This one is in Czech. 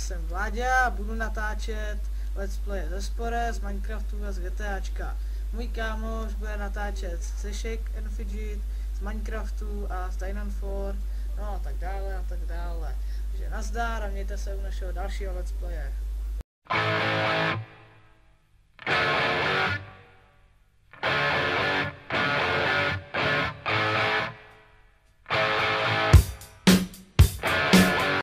jsem Vláďa a budu natáčet let's play ze Spore, z Minecraftu a z GTAčka. Můj kámoš bude natáčet ze Shake and Fidget, z Minecraftu a z Dynam 4, no a tak dále a tak dále. Takže nazdar a mějte se u našeho dalšího let's playe.